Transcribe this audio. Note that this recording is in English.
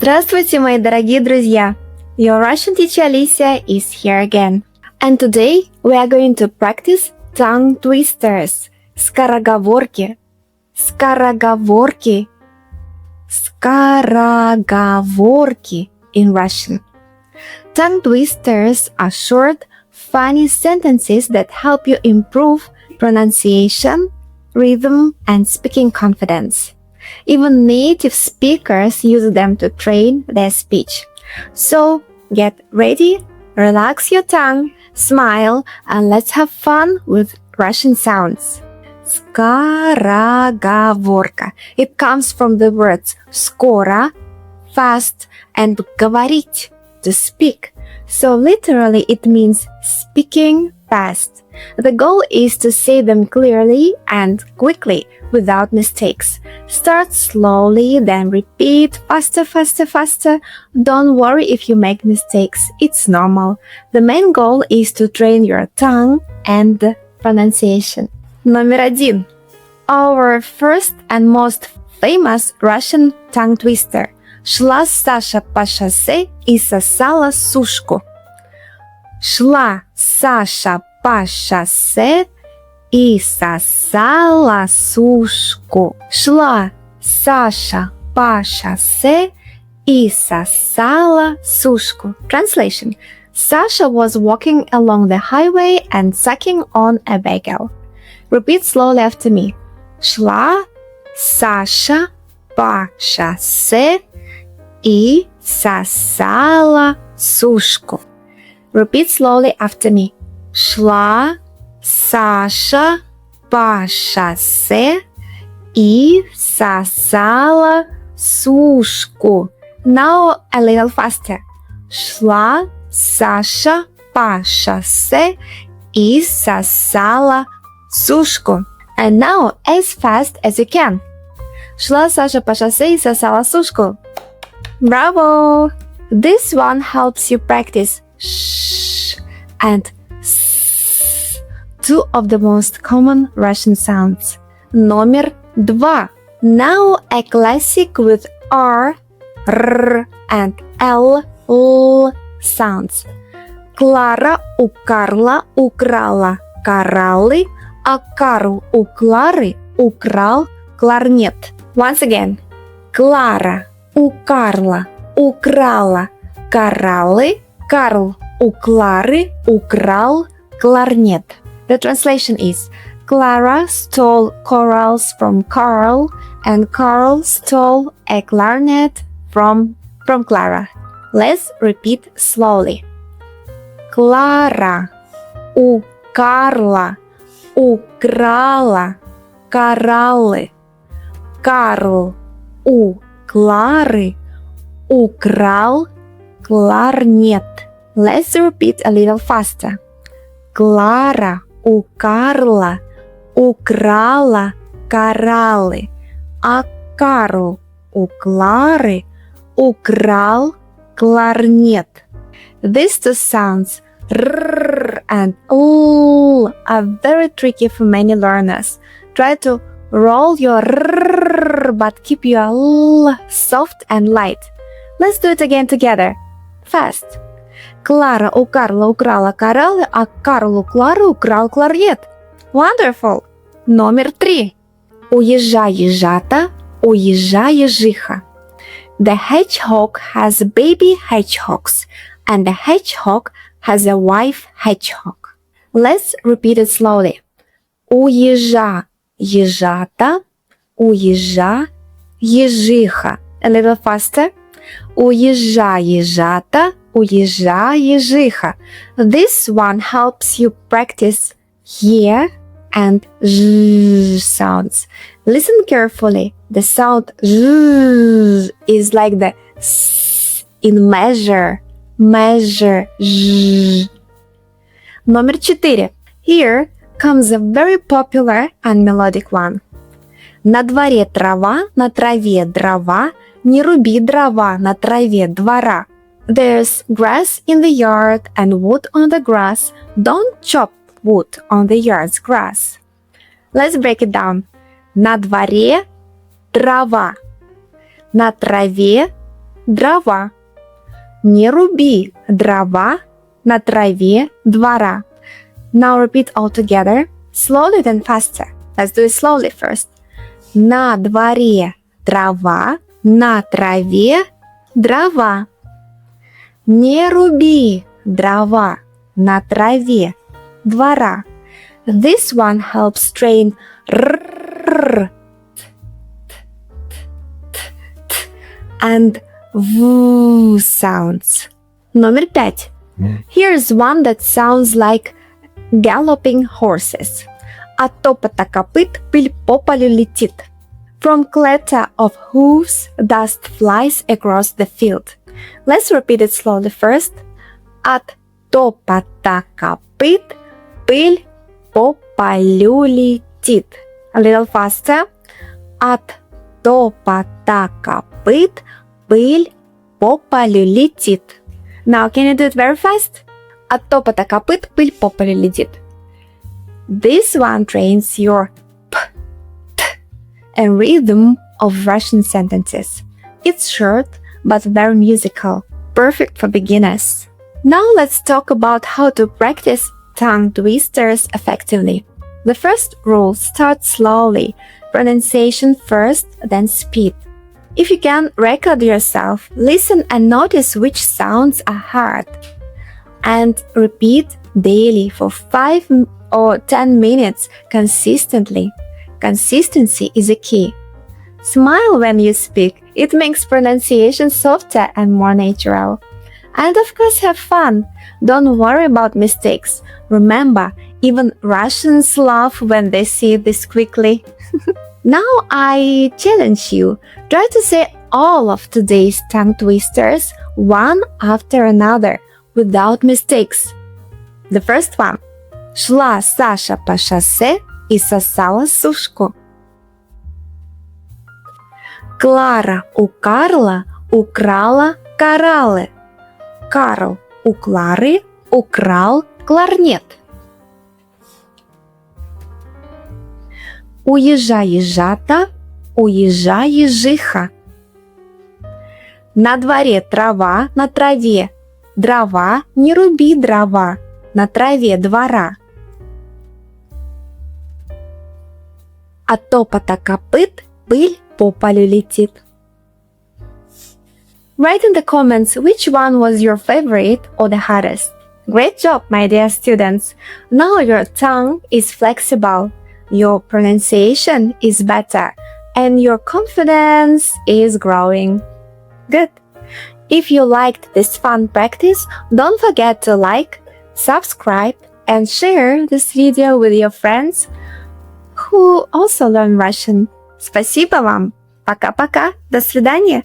Здравствуйте, мои дорогие друзья! Your Russian teacher Alicia is here again. And today we are going to practice tongue twisters. Скороговорки. Скороговорки. Скороговорки in Russian. Tongue twisters are short, funny sentences that help you improve pronunciation, rhythm, and speaking confidence. Even native speakers use them to train their speech. So get ready, relax your tongue, smile, and let's have fun with Russian sounds. Скороговорка. It comes from the words скоро, fast, and говорить, to speak. So literally it means speaking fast. The goal is to say them clearly and quickly without mistakes. Start slowly, then repeat faster, faster, faster. Don't worry if you make mistakes. It's normal. The main goal is to train your tongue and the pronunciation. Номер 1. Our first and most famous Russian tongue twister. Шла Саша по шоссе и сосала сушку. Шла Саша по шоссе и сосала сушку. Шла Саша по шоссе и сосала сушку. Translation. Sasha was walking along the highway and sucking on a bagel. Repeat slowly after me. Шла Саша по шоссе и сосала сушку. Repeat slowly after me. Шла Саша по шоссе и сосала сушку. Now a little faster. Шла Саша по шоссе и сосала сушку. And now as fast as you can. Шла Саша по шоссе и сосала сушку. Bravo! This one helps you practice sh and s, two of the most common Russian sounds. Номер 2. Now a classic with R, R, and L sounds. Клара у Карла украла кораллы, а Карл у Клары украл кларнет. Once again. Клара у Карла украла кораллы, Карл у Клары украл кларнет. The translation is Clara stole corals from Carl and Carl stole a clarinet from Clara. Let's repeat slowly. Клара у Карла украла кораллы, Карл у Клары украл кларнет. Let's repeat a little faster. Клара у Карла украла кораллы, а Карл у Клары украл кларнет. These two sounds, r and l, are very tricky for many learners. Try to roll your r, but keep your l soft and light. Let's do it again together. Fast. Клара у Карла украла кораллы, а Карл у Клары украл кларнет. Wonderful. Номер 3. Уезжа ежата, уезжа ежиха. The hedgehog has baby hedgehogs, and the hedgehog has a wife hedgehog. Let's repeat it slowly. Уезжа ежата, уезжа ежиха. A little faster. Уезжа ежата, уезжа ежиха. This one helps you practice ye and z sounds. Listen carefully. The sound z is like the s in measure. Measure. Z. Номер 4. Here comes a very popular and melodic one. На дворе трава, на траве дрова, не руби дрова на траве двора. There's grass in the yard and wood on the grass. Don't chop wood on the yard's grass. Let's break it down. На дворе трава. На траве дрова. Не руби дрова на траве двора. Now repeat all together, slowly then faster. Let's do it slowly first. На дворе трава, на траве дрова. Не руби дрова на траве двора. This one helps strain r and v sounds. Номер 5. Here's one that sounds like galloping horses. От топота копыт пыль по полю летит. From clatter of hooves, dust flies across the field. Let's repeat it slowly first. От топота копыт пыль по полю летит. A little faster. От топота копыт пыль по полю летит. Now can you do it very fast? От топота копыт пыль по полю летит. This one trains your p, t, and rhythm of Russian sentences. It's short but very musical, perfect for beginners. Now let's talk about how to practice tongue twisters effectively. The first rule: start slowly, pronunciation first, then speed. If you can, record yourself, listen and notice which sounds are hard. And repeat daily for 5 or 10 minutes consistently. Consistency is a key. Smile when you speak. It makes pronunciation softer and more natural. And of course, have fun. Don't worry about mistakes. Remember, even Russians laugh when they see this quickly. Now I challenge you. Try to say all of today's tongue twisters one after another without mistakes. The first one. Шла Саша по шоссе и сосала сушку. Клара у Карла украла кораллы. Карл у Клары украл кларнет. У ежа ежата, у ежа ежиха. На дворе трава, на траве дрова, не руби дрова, на траве двора. От топота копыт пыль по полю летит. Write in the comments which one was your favorite or the hardest. Great job, my dear students! Now your tongue is flexible, your pronunciation is better, and your confidence is growing. Good! If you liked this fun practice, don't forget to like, subscribe, and share this video with your friends who also learn Russian. Спасибо вам! Пока-пока! До свидания!